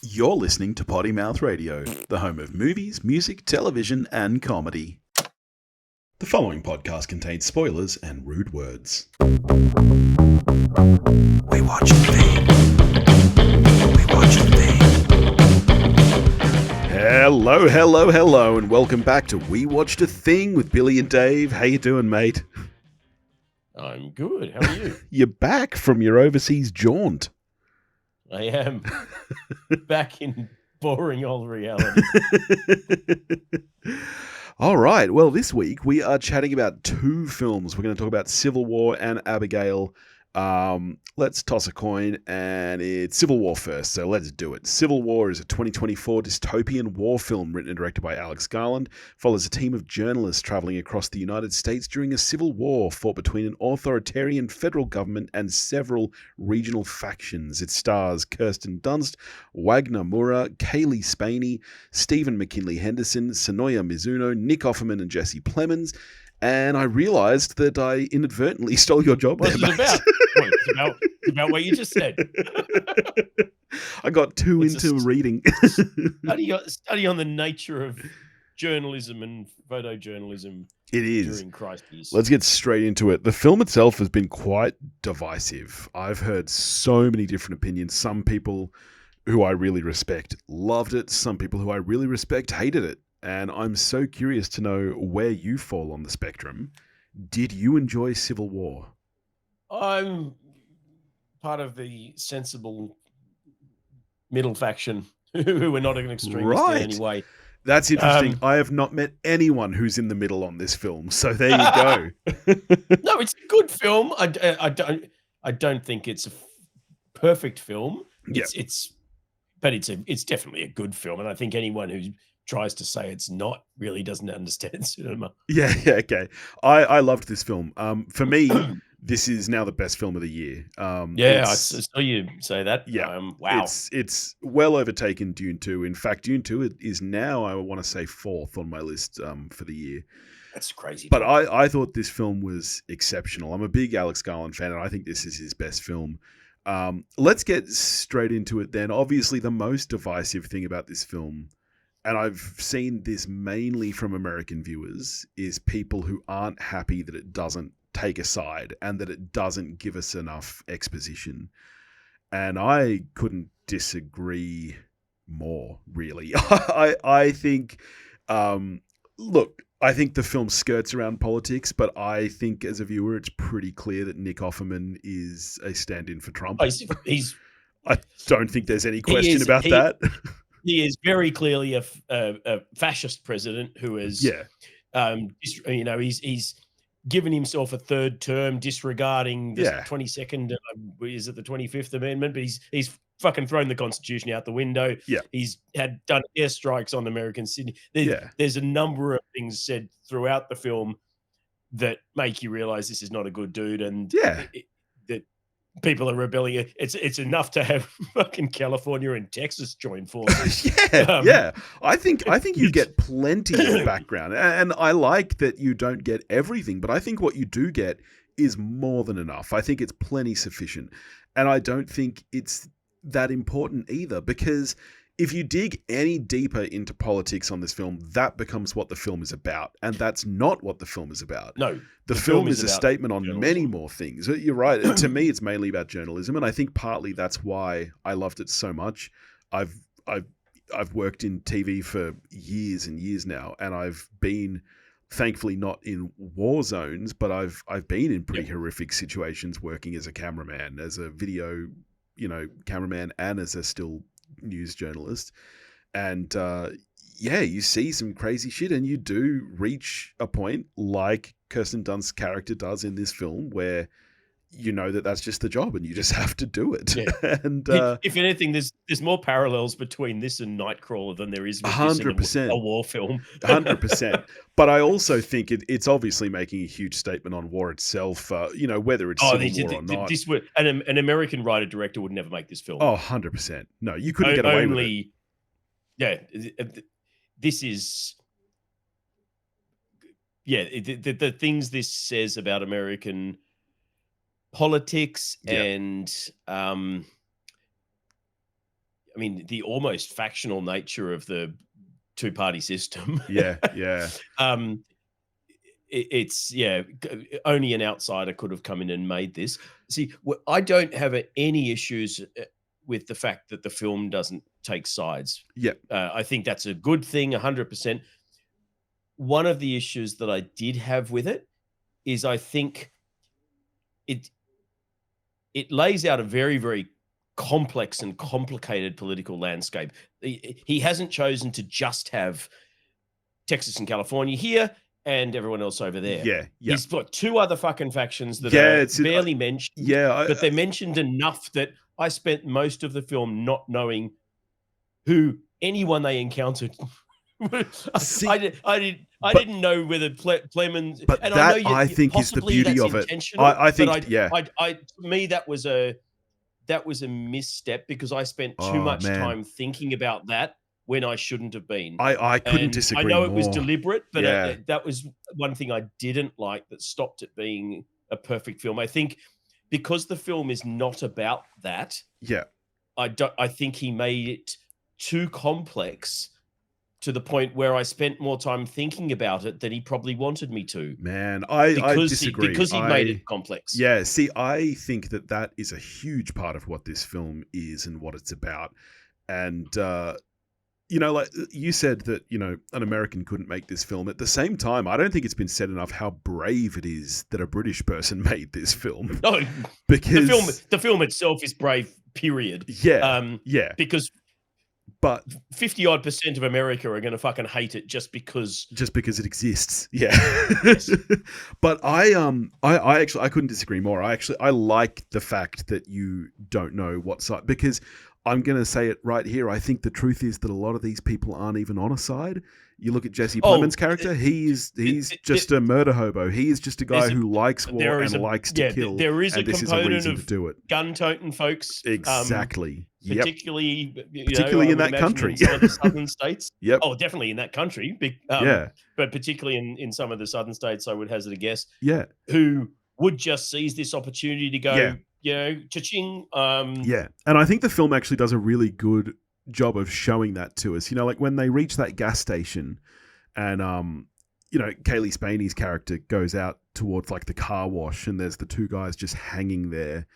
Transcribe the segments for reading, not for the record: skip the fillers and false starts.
You're listening to Potty Mouth Radio, the home of movies, music, television, and comedy. The following podcast contains spoilers and rude words. We watch a thing. We watch a thing. Hello, and welcome back to We Watched a Thing with Billy and Dave. How you doing, mate? I'm good. How are you? You're back from your overseas jaunt. I am back in boring old reality. All right. Well, this week we are chatting about two films. We're going to talk about Civil War and Abigail. Let's toss a coin, and it's Civil War first, so let's do it. Civil War is a 2024 dystopian war film written and directed by Alex Garland. Follows a team of journalists traveling across the United States during a civil war fought between an authoritarian federal government and several regional factions. It stars Kirsten Dunst, Wagner Moura, Kaylee Spaney, Stephen McKinley Henderson, Sonoya Mizuno, Nick Offerman, and Jesse Plemons. And I realised that I inadvertently stole your job there, mate. It's about what you just said. I got too into reading. Study on the nature of journalism and photojournalism. It is. During crises. Let's get straight into it. The film itself has been quite divisive. I've heard so many different opinions. Some people who I really respect loved it. Some people who I really respect hated it. And I'm so curious to know where you fall on the spectrum. Did you enjoy Civil War? I'm part of the sensible middle faction who are not an extremist in any way. That's interesting. I have not met anyone who's in the middle on this film, so there you go. No, it's a good film. I don't think it's a perfect film. It's definitely a good film, and I think anyone who tries to say it's not really doesn't understand cinema. Yeah, okay. I loved this film. For me, this is now the best film of the year. I saw you say that. Yeah. Wow. It's well overtaken Dune 2. In fact, Dune 2 is now, I want to say, fourth on my list for the year. That's crazy. But I thought this film was exceptional. I'm a big Alex Garland fan, and I think this is his best film. Let's get straight into it then. Obviously, the most divisive thing about this film, and I've seen this mainly from American viewers, is people who aren't happy that it doesn't take a side and that it doesn't give us enough exposition. And I couldn't disagree more, really. I think, look, I think the film skirts around politics, but I think as a viewer, it's pretty clear that Nick Offerman is a stand-in for Trump. I don't think there's any question about that. He is very clearly a fascist president who is, he's given himself a third term, disregarding the 22nd, is it the 25th Amendment? But he's fucking thrown the Constitution out the window. Yeah, he's done airstrikes on American Sydney. There's a number of things said throughout the film that make you realize this is not a good dude, and that people are rebelling. It's enough to have fucking California and Texas join forces. I think you get plenty of background, and I like that you don't get everything, but I think what you do get is more than enough. I think it's plenty sufficient, and I don't think it's that important either, because if you dig any deeper into politics on this film, that becomes what the film is about, and that's not what the film is about. No, the film is a statement on many more things. You're right. To me, it's mainly about journalism, and I think partly that's why I loved it so much. I've worked in TV for years and years now, and I've been, thankfully, not in war zones, but I've been in pretty horrific situations working as a cameraman, as a video, cameraman, and as a still news journalist. And you see some crazy shit, and you do reach a point like Kirsten Dunst's character does in this film where you know that that's just the job and you just have to do it. And if anything, there's more parallels between this and Nightcrawler than there is with 100% a war film. 100%. But I also think it's obviously making a huge statement on war itself, whether it's Civil War or not. An American writer-director would never make this film. 100%. No, you couldn't get away with it. Yeah, this is... Yeah, the things this says about American politics and I mean the almost factional nature of the two-party system. It's only an outsider could have come in and made this. See, I don't have any issues with the fact that the film doesn't take sides. I think that's a good thing, 100%. One of the issues that I did have with it is I think it lays out a very, very complex and complicated political landscape. He hasn't chosen to just have Texas and California here and everyone else over there. He's got two other fucking factions that are barely mentioned. But they're mentioned enough that I spent most of the film not knowing who anyone they encountered. I didn't know whether Plemons. But and that I think is the beauty of it. I think, to me, that was a misstep because I spent too much time thinking about that when I shouldn't have been. I couldn't disagree more. I know it was deliberate, but that was one thing I didn't like that stopped it being a perfect film. I think because the film is not about that. I think he made it too complex to the point where I spent more time thinking about it than he probably wanted me to. Man, I disagree. Because he made it complex. Yeah, see, I think that is a huge part of what this film is and what it's about. And, like you said that, an American couldn't make this film. At the same time, I don't think it's been said enough how brave it is that a British person made this film. Oh, because the film itself is brave, period. Because but 50% of America are going to fucking hate it just because it exists. But I actually I couldn't disagree more. I like the fact that you don't know what side, because I'm going to say it right here. I think the truth is that a lot of these people aren't even on a side. You look at Jesse Plemons' character. He's just a murder hobo. He is just a guy who likes war and likes to kill. There is a component of gun-toting folks. Exactly. Particularly in that country. In some of the southern states. Oh, definitely in that country. But particularly in some of the southern states, I would hazard a guess. Who would just seize this opportunity to go, cha-ching. And I think the film actually does a really good job of showing that to us. Like when they reach that gas station and Kaylee Spaney's character goes out towards like the car wash and there's the two guys just hanging there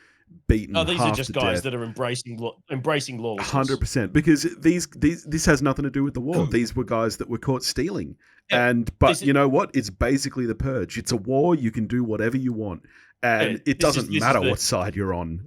beaten. These are just guys that are embracing lawlessness. 100%, because this has nothing to do with the war. These were guys that were caught stealing. But you know what? It's basically the purge. It's a war. You can do whatever you want. And it doesn't matter what side you're on.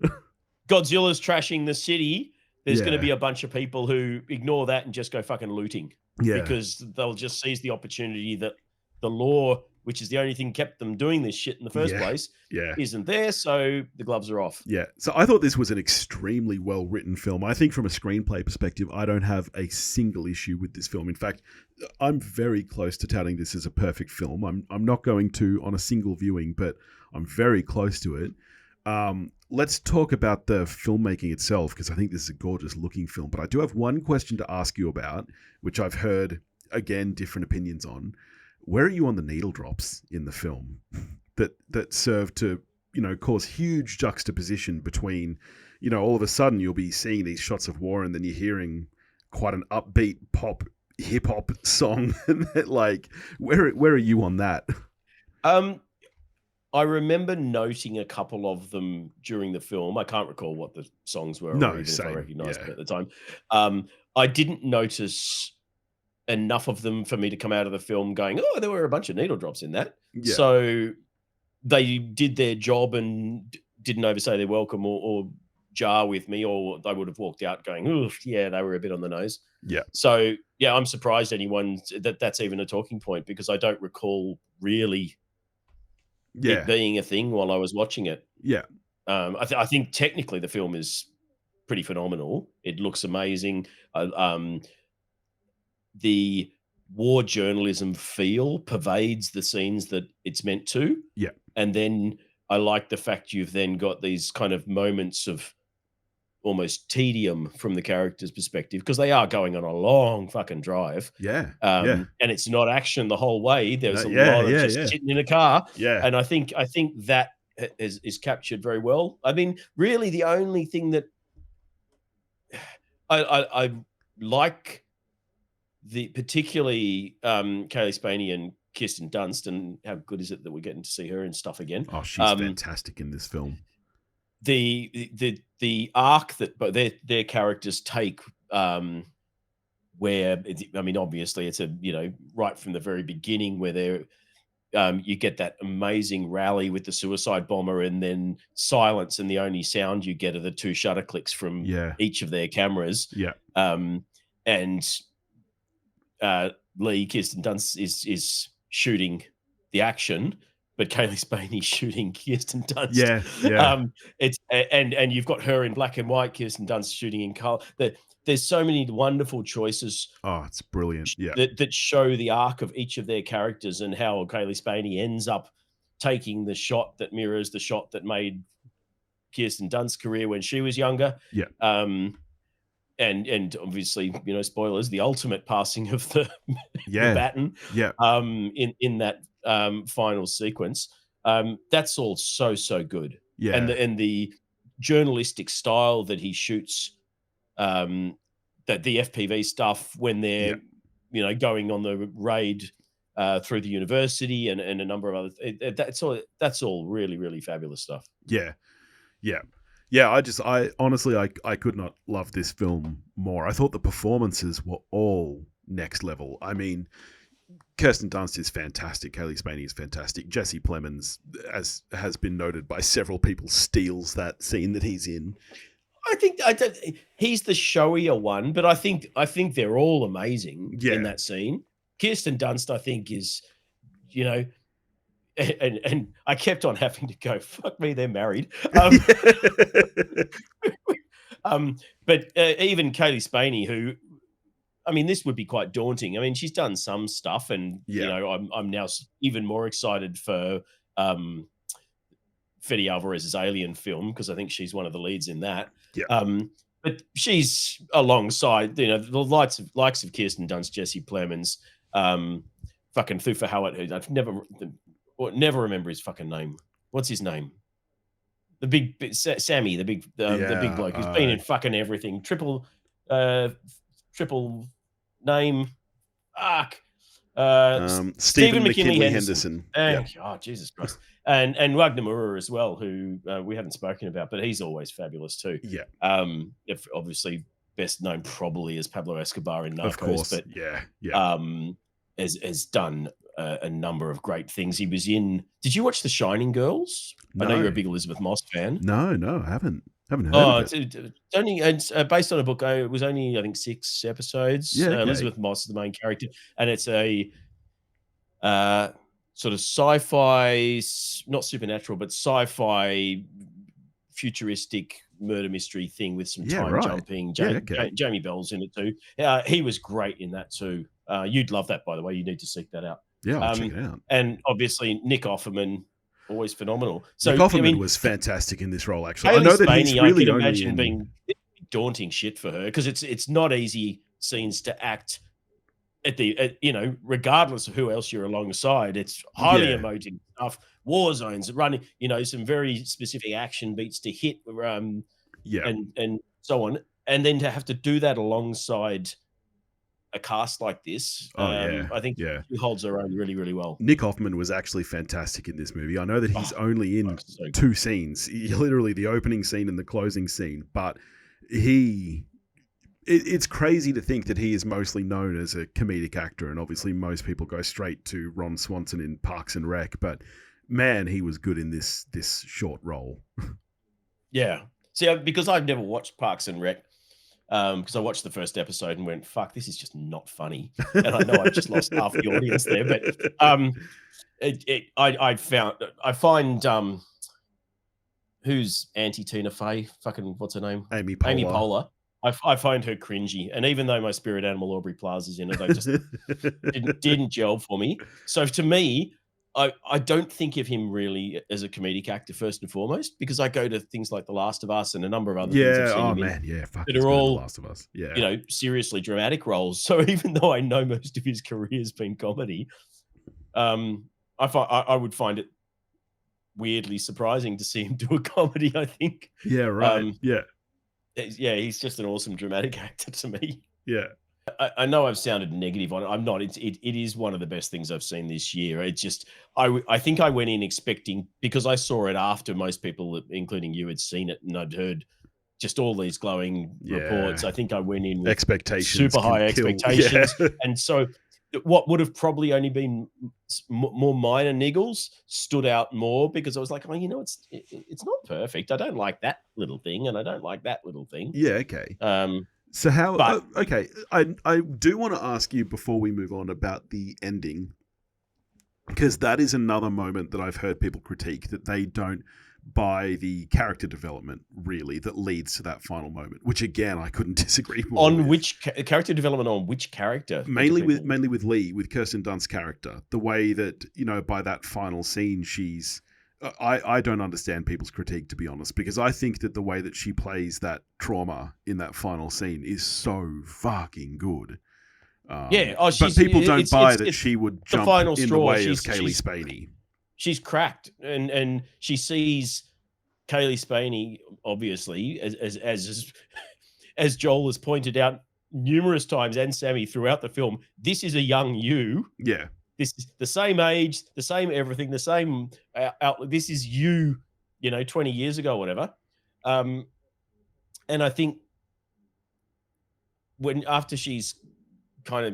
Godzilla's trashing the city. There's going to be a bunch of people who ignore that and just go fucking looting. Because they'll just seize the opportunity that the law, which is the only thing kept them doing this shit in the first place, isn't there. So the gloves are off. So I thought this was an extremely well-written film. I think from a screenplay perspective, I don't have a single issue with this film. In fact, I'm very close to touting this as a perfect film. I'm not going to on a single viewing, but I'm very close to it. Let's talk about the filmmaking itself, because I think this is a gorgeous looking film. But I do have one question to ask you about, which I've heard, again, different opinions on. Where are you on the needle drops in the film that serve to, cause huge juxtaposition between, all of a sudden you'll be seeing these shots of war and then you're hearing quite an upbeat pop hip hop song. Like, where are you on that? I remember noting a couple of them during the film. I can't recall what the songs were, or even if I recognized them at the time. I didn't notice enough of them for me to come out of the film going, oh, there were a bunch of needle drops in that. So they did their job and didn't overstay their welcome or jar with me, or they would have walked out going, oh, yeah, they were a bit on the nose. So, I'm surprised anyone that's even a talking point, because I don't recall really it being a thing while I was watching it. I think technically the film is pretty phenomenal. It looks amazing. The war journalism feel pervades the scenes that it's meant to. And then I like the fact you've then got these kind of moments of almost tedium from the character's perspective, because they are going on a long fucking drive. And it's not action the whole way. There's a lot of just sitting in a car. And I think that is captured very well. I mean, really, the only thing that I like particularly Kaylee Spaney and Kirsten Dunst, and how good is it that we're getting to see her and stuff again? Oh, she's fantastic in this film. The arc that their characters take, where I mean, obviously, it's right from the very beginning where they're you get that amazing rally with the suicide bomber, and then silence, and the only sound you get are the 2 shutter clicks from each of their cameras. Yeah. And Kirsten Dunst is shooting the action, but Kaylee Spaney shooting Kirsten Dunst. Yeah. It's and you've got her in black and white, Kirsten Dunst shooting in color. There's so many wonderful choices. Oh, it's brilliant. Yeah. That show the arc of each of their characters, and how Kaylee Spaney ends up taking the shot that mirrors the shot that made Kirsten Dunst's career when she was younger. Yeah. And obviously, spoilers, the ultimate passing of the baton. Yeah. In that final sequence. That's all so good. Yeah. And the journalistic style that he shoots, that the FPV stuff when they're going on the raid through the university, and a number of other that's all really fabulous stuff. I honestly I could not love this film more. I thought the performances were all next level. I mean, Kirsten Dunst is fantastic. Kaylee Spaney is fantastic. Jesse Plemons, as has been noted by several people, steals that scene that he's in. He's the showier one, but I think they're all amazing in that scene. Kirsten Dunst, I think, is, and I kept on having to go, fuck me, they're married. But even Kaylee Spaney, who, I mean, this would be quite daunting. I mean, she's done some stuff, and I'm now even more excited for Fede Alvarez's Alien film, because I think she's one of the leads in that. But she's alongside, the likes of Kirsten Dunst, Jesse Plemons, fucking Thufa Howard, who I've never remember his fucking name. What's his name? The big Sammy, the big bloke who's been in fucking everything. Triple name. Stephen McKinley Henderson. Oh, Jesus Christ. And Wagner Moura as well, who we haven't spoken about, but he's always fabulous too. Obviously best known probably as Pablo Escobar in Narcos, of course. But has done a number of great things. He was in. Did you watch The Shining Girls? No. I know you're a big Elizabeth Moss fan. No, I haven't heard of it. It's based on a book. It was only, I think, 6 episodes. Elizabeth Moss is the main character, and it's a sort of sci-fi, not supernatural, but sci-fi futuristic murder mystery thing with some time jumping. Jamie Bell's in it too. He was great in that too. You'd love that, by the way. You need to seek that out. Yeah, I'll check it out. And obviously Nick Offerman, always phenomenal. So Nick Offerman was fantastic in this role. Actually, Kaylee I know that Spaney, he's really I can imagine being daunting shit for her, because it's not easy scenes to act regardless of who else you're alongside. It's highly emoting stuff, war zones, running, some very specific action beats to hit, and so on, and then to have to do that alongside a cast like this, I think she holds her own really, really well. Nick Offerman was actually fantastic in this movie. I know that he's only in 2 scenes, literally the opening scene and the closing scene, but it's crazy to think that he is mostly known as a comedic actor, and obviously most people go straight to Ron Swanson in Parks and Rec, but man, he was good in this short role. Yeah. See, because I've never watched Parks and Rec, because I watched the first episode and went, fuck, this is just not funny. And I know I've just lost half the audience there, but I find who's Tina Fey? Fucking, what's her name? Amy Poehler. I find her cringy, and even though my spirit animal Aubrey Plaza's in it, I just didn't gel for me. So to me, I don't think of him really as a comedic actor first and foremost, because I go to things like The Last of Us and a number of other things I've seen that are all The Last of Us. Seriously dramatic roles. So even though I know most of his career has been comedy, I would find it weirdly surprising to see him do a comedy, I think. Yeah, right. Yeah, he's just an awesome dramatic actor to me. yeah. I know I've sounded negative on it. I'm not. It is one of the best things I've seen this year. It just I think I went in expecting, because I saw it after most people, including you, had seen it, and I'd heard just all these glowing reports. I think I went in with expectations, super high expectations, yeah. and so what would have probably only been more minor niggles stood out more, because I was like, oh, it's not perfect. I don't like that little thing, and I don't like that little thing. Yeah, okay. So how? Okay, I do want to ask you before we move on about the ending, because that is another moment that I've heard people critique, that they don't buy the character development really that leads to that final moment, which again I couldn't disagree more on with. Which character development on which character? Mainly with Lee, with Kirsten Dunst's character, the way that by that final scene she's. I don't understand people's critique, to be honest, because I think that the way that she plays that trauma in that final scene is so fucking good. But people don't buy that she would jump in the way of Kaylee Spaney. She's cracked, and she sees Kaylee Spaney, obviously, as Joel has pointed out numerous times, and Sammy throughout the film. This is a young you. Yeah. This is the same age, the same everything, the same outlook. This is you, 20 years ago, whatever. And I think after she's kind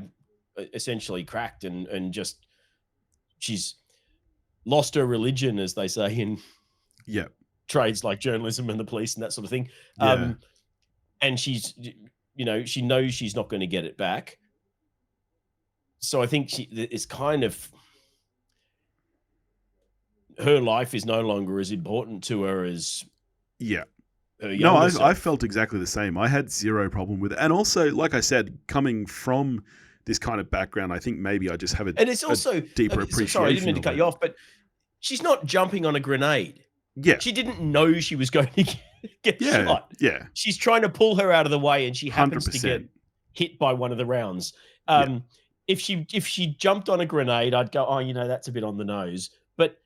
of essentially cracked and just she's lost her religion, as they say in trades like journalism and the police and that sort of thing. And she's, she knows she's not going to get it back. So I think it's kind of, her life is no longer as important to her as her younger self. I felt exactly the same. I had zero problem with it. And also, like I said, coming from this kind of background, I think maybe I just have a deeper appreciation. Sorry, I didn't mean to cut you off, but she's not jumping on a grenade. Yeah. She didn't know she was going to get shot. Yeah. She's trying to pull her out of the way, and she happens 100%. To get hit by one of the rounds. If she jumped on a grenade, I'd go, oh, that's a bit on the nose. But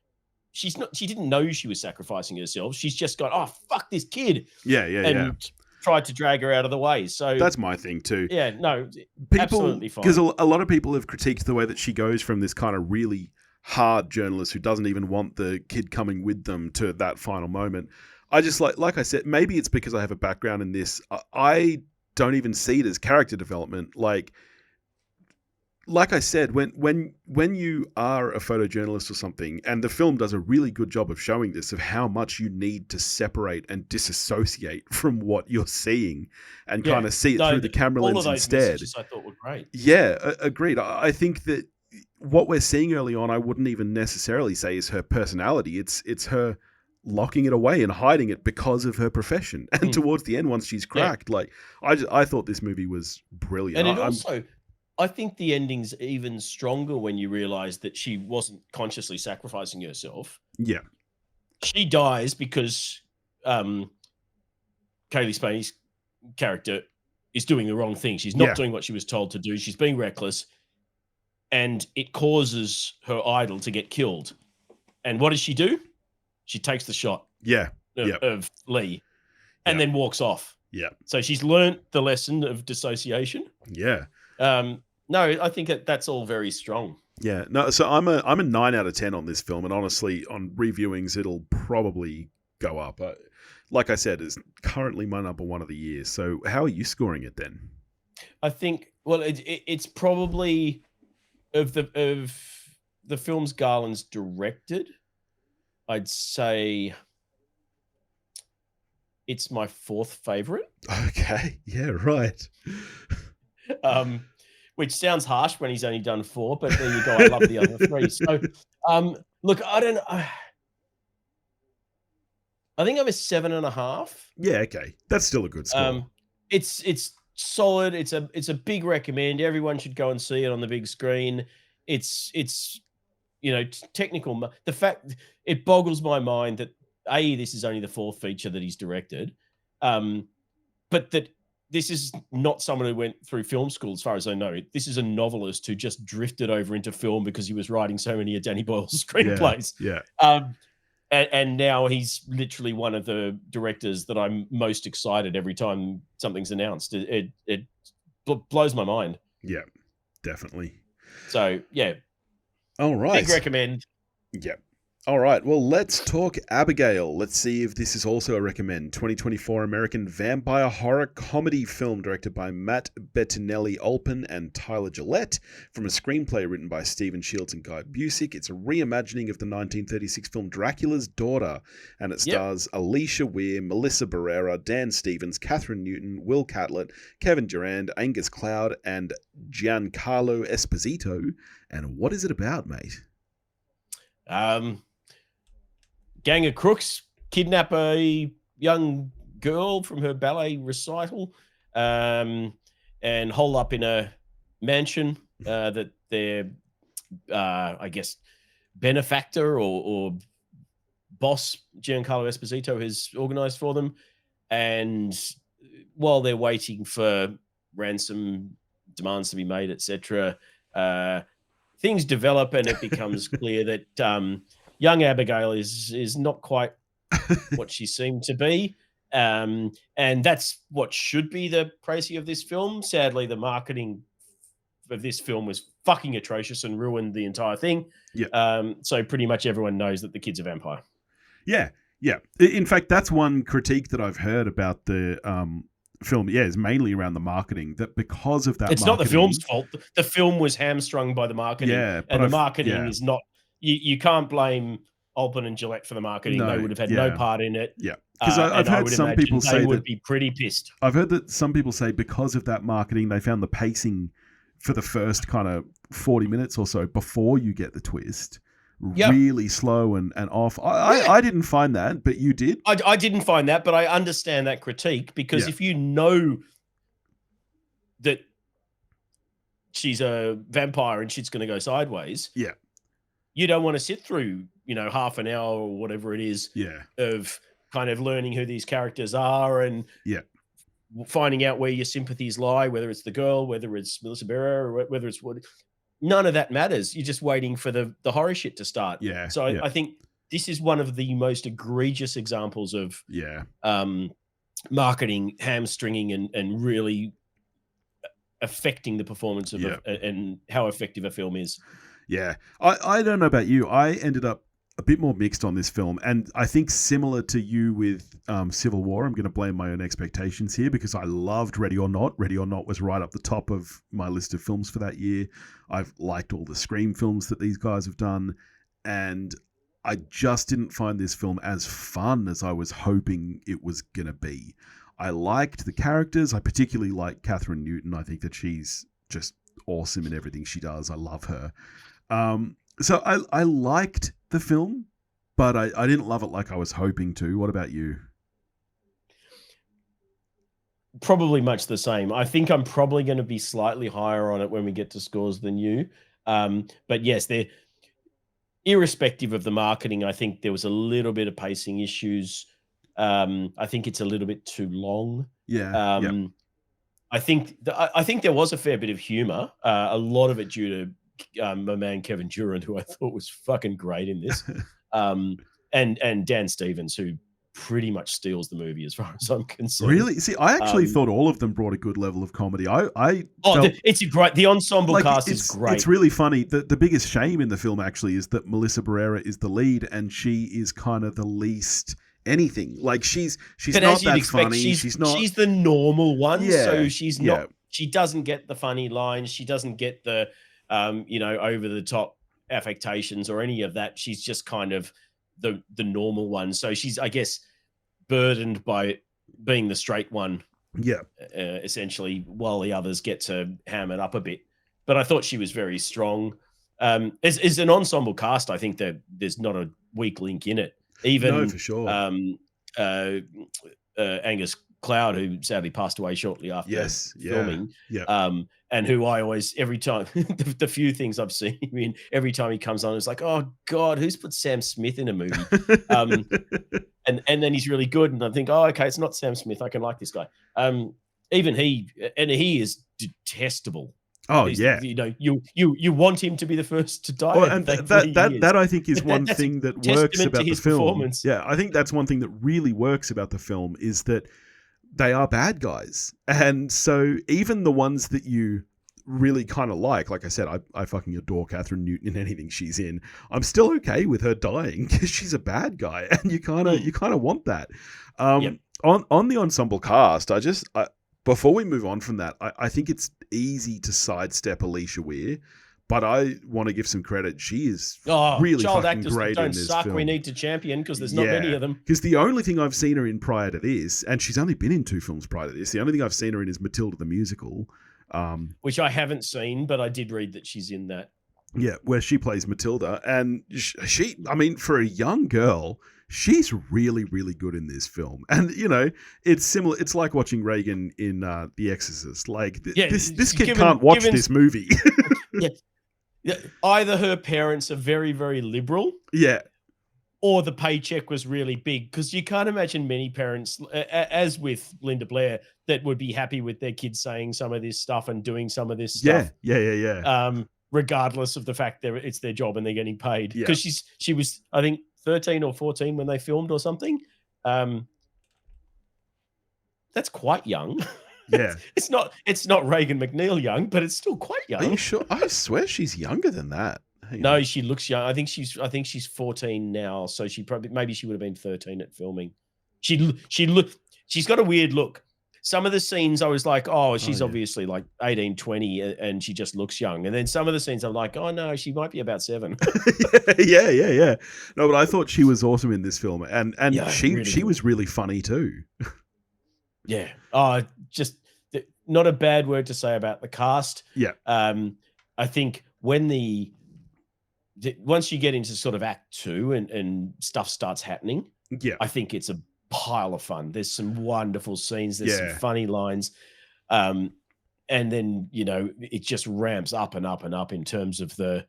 she's not. She didn't know she was sacrificing herself. She's just got, oh, fuck this kid. And tried to drag her out of the way. So that's my thing too. Yeah, no, absolutely fine. Because a lot of people have critiqued the way that she goes from this kind of really hard journalist who doesn't even want the kid coming with them to that final moment. I just like I said, maybe it's because I have a background in this. I don't even see it as character development. Like I said, when you are a photojournalist or something, and the film does a really good job of showing this, of how much you need to separate and disassociate from what you're seeing and kind of see it through the camera lens instead. I thought were great. Yeah, agreed. I think that what we're seeing early on, I wouldn't even necessarily say is her personality. It's her locking it away and hiding it because of her profession. And towards the end, once she's cracked, I thought this movie was brilliant. And I think the ending's even stronger when you realize that she wasn't consciously sacrificing herself. Yeah. She dies because Kaylee Spaney's character is doing the wrong thing. She's not doing what she was told to do. She's being reckless, and it causes her idol to get killed. And what does she do? She takes the shot of Lee and then walks off. Yeah. So she's learnt the lesson of dissociation. Yeah. No, I think that's all very strong. Yeah, no. So I'm a 9 out of 10 on this film, and honestly, on reviewings, it'll probably go up. Like I said, it's currently my number one of the year. So how are you scoring it then? I think it's probably of the films Garland's directed, I'd say it's my fourth favorite. Okay, yeah, right. Which sounds harsh when he's only done 4, but there you go. I love the other 3. So, look, I don't know. I think I'm a 7.5. Yeah, okay, that's still a good score. It's solid. It's a big recommend. Everyone should go and see it on the big screen. It's technical. The fact it boggles my mind that this is only the 4th feature that he's directed, but that. This is not someone who went through film school, as far as I know. This is a novelist who just drifted over into film because he was writing so many of Danny Boyle's screenplays. Yeah. And now he's literally one of the directors that I'm most excited every time something's announced. It blows my mind. Yeah, definitely. So yeah. All right. Big recommend. Yeah. All right, well, let's talk Abigail. Let's see if this is also a recommend. 2024 American vampire horror comedy film directed by Matt Bettinelli-Olpin and Tyler Gillette, from a screenplay written by Stephen Shields and Guy Busick. It's a reimagining of the 1936 film Dracula's Daughter, and it stars Alicia Weir, Melissa Barrera, Dan Stevens, Catherine Newton, Will Catlett, Kevin Durand, Angus Cloud, and Giancarlo Esposito. And what is it about, mate? Gang of crooks kidnap a young girl from her ballet recital, and hole up in a mansion that their, I guess, benefactor or boss, Giancarlo Esposito, has organized for them. And while they're waiting for ransom demands to be made, etc., things develop, and it becomes clear that young Abigail is not quite what she seemed to be. And that's what should be the précis of this film. Sadly, the marketing of this film was fucking atrocious and ruined the entire thing. Yeah. So pretty much everyone knows that the kid's a vampire. Yeah. Yeah. In fact, that's one critique that I've heard about the film, is mainly around the marketing, that because of that it's not the film's fault. The film was hamstrung by the marketing. And the marketing is not, you can't blame Olpin and Gillette for the marketing. No, they would have had no part in it. Yeah. Because I've heard some people say they would be pretty pissed. I've heard that some people say because of that marketing, they found the pacing for the first kind of 40 minutes or so before you get the twist really slow and off. I didn't find that, but you did. I didn't find that, but I understand that critique, because if you know that she's a vampire and shit's going to go sideways, you don't want to sit through, half an hour or whatever it is of kind of learning who these characters are and finding out where your sympathies lie, whether it's the girl, whether it's Melissa Barrera, or whether it's what. None of that matters. You're just waiting for the horror shit to start. So I think this is one of the most egregious examples of marketing hamstringing and really affecting the performance of and how effective a film is. Yeah. I don't know about you. I ended up a bit more mixed on this film, and I think similar to you with Civil War, I'm going to blame my own expectations here, because I loved Ready or Not. Ready or Not was right up the top of my list of films for that year. I've liked all the Scream films that these guys have done, and I just didn't find this film as fun as I was hoping it was going to be. I liked the characters. I particularly like Catherine Newton. I think that she's just awesome in everything she does. I love her. So I liked the film, but I didn't love it like I was hoping to. What about you? Probably much the same. I think I'm probably going to be slightly higher on it when we get to scores than you. But yes, they're irrespective of the marketing. I think there was a little bit of pacing issues. I think it's a little bit too long. I think there was a fair bit of humor. A lot of it due to my man Kevin Durand, who I thought was fucking great in this, and Dan Stevens, who pretty much steals the movie as far as I'm concerned. Really? See, I actually thought all of them brought a good level of comedy. It's great. The ensemble cast is great. It's really funny. The biggest shame in the film actually is that Melissa Barrera is the lead, and she is kind of the least anything. Like she's not that funny. She's the normal one. So she's not. She doesn't get the funny lines. She doesn't get the over the top affectations or any of that. She's just kind of the normal one. So she's, I guess, burdened by being the straight one. Essentially, while the others get to ham it up a bit. But I thought she was very strong. As an ensemble cast, I think that there's not a weak link in it. Even for sure. Angus Cloud, who sadly passed away shortly after filming. And who I always, every time, the few things I've seen him in, every time he comes on, it's like, oh God, who's put Sam Smith in a movie? And then he's really good. And I think, oh, okay, it's not Sam Smith. I can like this guy. Even he is detestable Oh yeah, you want him to be the first to die. Well, and that I think is one thing that works about the film. Performance. Yeah, I think that's one thing that really works about the film is that they are bad guys, and so even the ones that you really kind of like I said, I fucking adore Catherine Newton in anything she's in. I'm still okay with her dying because she's a bad guy, and you kind of want that. Yep. On the ensemble cast, before we move on from that, I think it's easy to sidestep Alicia Weir, but I want to give some credit. She is really fucking great in this film. We need to champion because there's not many of them. Because the only thing I've seen her in prior to this, and she's only been in 2 films prior to this, the only thing I've seen her in is Matilda the Musical. Which I haven't seen, but I did read that she's in that. Yeah, where she plays Matilda. And she, I mean, for a young girl, she's really, really good in this film. And, it's similar. It's like watching Reagan in The Exorcist. Like, this kid can't watch this movie. Yeah. Either her parents are very, very liberal. Yeah. Or the paycheck was really big, because you can't imagine many parents, as with Linda Blair, that would be happy with their kids saying some of this stuff and doing some of this stuff. Yeah. Regardless of the fact that it's their job and they're getting paid. Because she was, I think, 13 or 14 when they filmed or something. That's quite young. Yeah. It's not Reagan McNeil young, but it's still quite young. Are you sure? I swear she's younger than that. No, she looks young. I think she's 14 now, so maybe she would have been 13 at filming. She's got a weird look. Some of the scenes I was like, oh, she's obviously like 18, 20, and she just looks young. And then some of the scenes I'm like, oh no, she might be about 7. Yeah. No, but I thought she was awesome in this film, and she was really funny too. Yeah. Just not a bad word to say about the cast. Yeah. I think once you get into sort of Act 2 and stuff starts happening, I think it's a pile of fun. There's some wonderful scenes. There's some funny lines. And then, it just ramps up and up and up in terms of the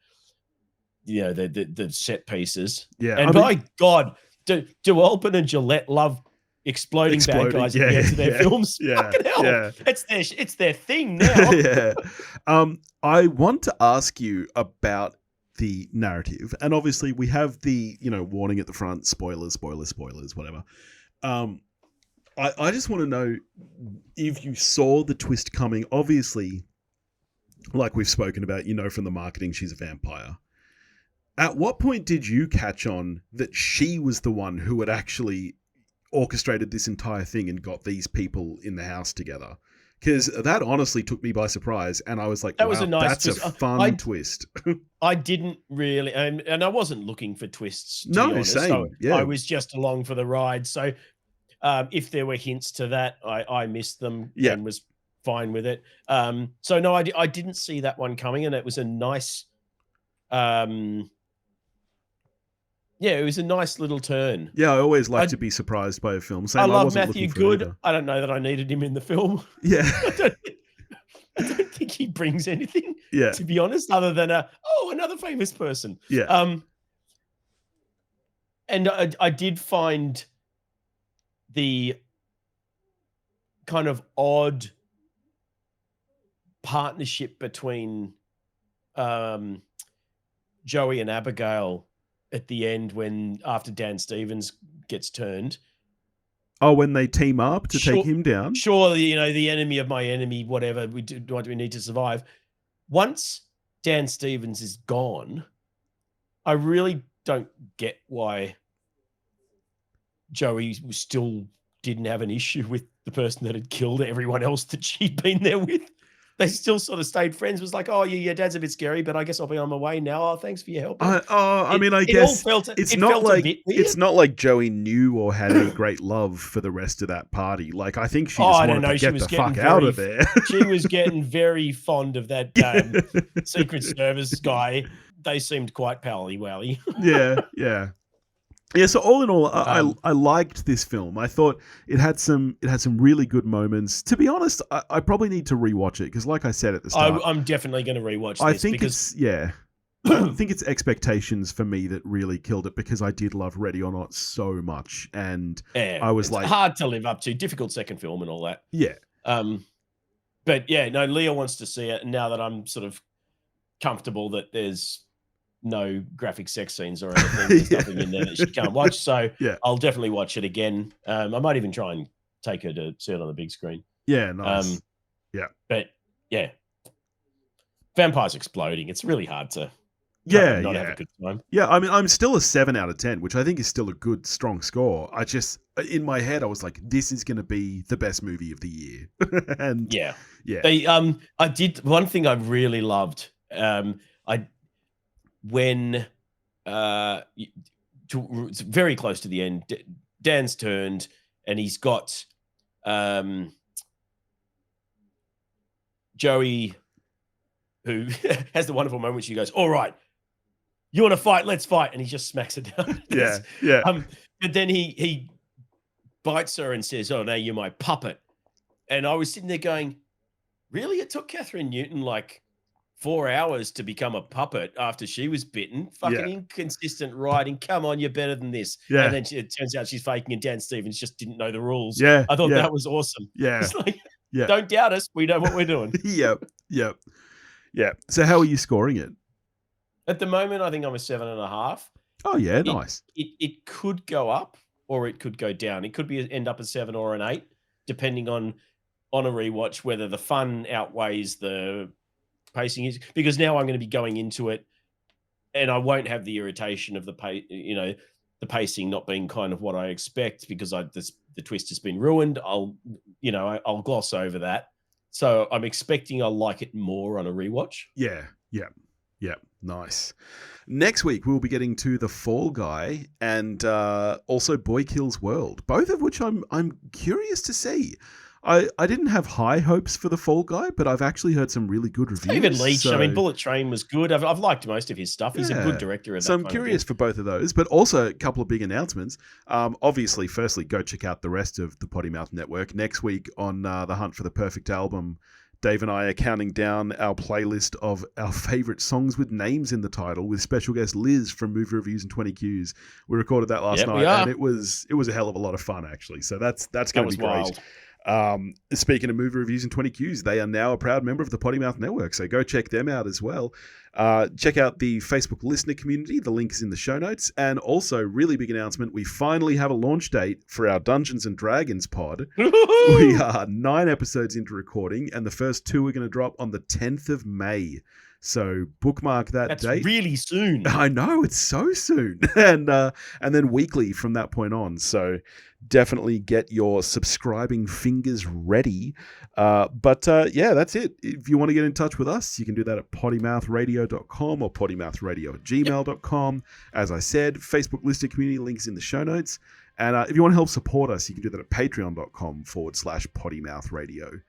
set pieces. Yeah. And by God, do Alpin and Gillette love exploding bad guys at the end of their films? Fucking hell. Yeah. It's their thing now. Yeah. I want to ask you about the narrative, and obviously we have the warning at the front, spoilers, whatever. I just want to know if you saw the twist coming. Obviously, like we've spoken about, from the marketing, she's a vampire. At what point did you catch on that she was the one who had actually orchestrated this entire thing and got these people in the house together? Because that honestly took me by surprise, and I was like, "That was a nice twist. A fun twist." I didn't really, and I wasn't looking for twists. To be honest. Same. So yeah, I was just along for the ride. So if there were hints to that, I missed them and was fine with it. So no, I didn't see that one coming, and it was a nice. It was a nice little turn. Yeah, I always like to be surprised by a film. I love Matthew Good. I don't know that I needed him in the film. Yeah. I don't think he brings anything, to be honest, other than another famous person. Yeah. And I did find the kind of odd partnership between Joey and Abigail at the end, after Dan Stevens gets turned. Oh, when they team up to take him down? Surely, the enemy of my enemy, whatever, what do we need to survive? Once Dan Stevens is gone, I really don't get why Joey still didn't have an issue with the person that had killed everyone else that she'd been there with. They still sort of stayed friends. It was like, oh, yeah, Dad's a bit scary, but I guess I'll be on my way now. Oh, thanks for your help. I guess it's not like Joey knew or had any great love for the rest of that party. Like, I think she just wanted to get the fuck out of there. She was getting very fond of that Secret Service guy. They seemed quite pally-wally. Yeah. Yeah, so all in all, I liked this film. I thought it had some really good moments. To be honest, I probably need to rewatch it because, like I said at the start, I'm definitely going to rewatch this. I think I think it's expectations for me that really killed it because I did love Ready or Not so much, and I was like, hard to live up to, difficult second film and all that. Yeah. But yeah, no, Leah wants to see it. And now that I'm sort of comfortable that there's no graphic sex scenes or anything, there's nothing in there that she can't watch. So I'll definitely watch it again. I might even try and take her to see it on the big screen. Yeah, nice. But yeah, vampires exploding. It's really hard to not have a good time. Yeah, I mean, I'm still a 7 out of 10, which I think is still a good, strong score. I just, in my head, I was like, this is going to be the best movie of the year. And they, I did one thing I really loved. When very close to the end, Dan's turned and he's got Joey, who has the wonderful moment. She goes, "All right, you want to fight? Let's fight." And he just smacks it down. But then he bites her and says, "Oh, now you're my puppet." And I was sitting there going, really? It took Catherine Newton like 4 hours to become a puppet after she was bitten. Fucking inconsistent writing. Come on, you're better than this. And then it turns out she's faking, and Dan Stevens just didn't know the rules. I thought that was awesome. It's like, don't doubt us. We know what we're doing. So how are you scoring it? At the moment, I think I'm a 7.5. Oh yeah, nice. It could go up or it could go down. It could end up a 7 or an 8, depending on a rewatch whether the fun outweighs the pacing is, because now I'm going to be going into it and I won't have the irritation of the pacing not being kind of what I expect, because the twist has been ruined. I'll gloss over that. So I'm expecting I'll like it more on a rewatch. Yeah. Nice. Next week we'll be getting to The Fall Guy and also Boy Kills World, both of which I'm curious to see. I didn't have high hopes for The Fall Guy, but I've actually heard some really good reviews. David Leitch, so... I mean, Bullet Train was good. I've liked most of his stuff. He's a good director. So I'm curious for both of those, but also a couple of big announcements. Obviously, firstly, go check out the rest of the Potty Mouth Network. Next week on The Hunt for the Perfect Album, Dave and I are counting down our playlist of our favourite songs with names in the title, with special guest Liz from Movie Reviews and 20 Qs. We recorded that last night, and it was a hell of a lot of fun, actually. So that's going to be great. Speaking of Movie Reviews and 20 Qs, they are now a proud member of the Potty Mouth Network, so go check them out as well. Check out the Facebook listener community. The link is in the show notes. And also, really big announcement, we finally have a launch date for our Dungeons & Dragons pod. We are 9 episodes into recording, and the first 2 are going to drop on the 10th of May. So bookmark that date. That's really soon. I know, it's so soon. And then weekly from that point on. So definitely get your subscribing fingers ready. But that's it. If you want to get in touch with us, you can do that at pottymouthradio.com or pottymouthradio@gmail.com. As I said, Facebook listener community links in the show notes. And if you want to help support us, you can do that at patreon.com/pottymouthradio.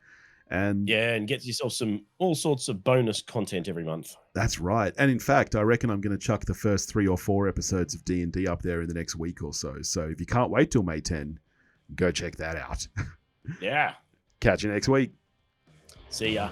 And get yourself all sorts of bonus content every month. That's right. And in fact, I reckon I'm going to chuck the first 3 or 4 episodes of D&D up there in the next week or so. So if you can't wait till May 10, go check that out. Yeah. Catch you next week. See ya.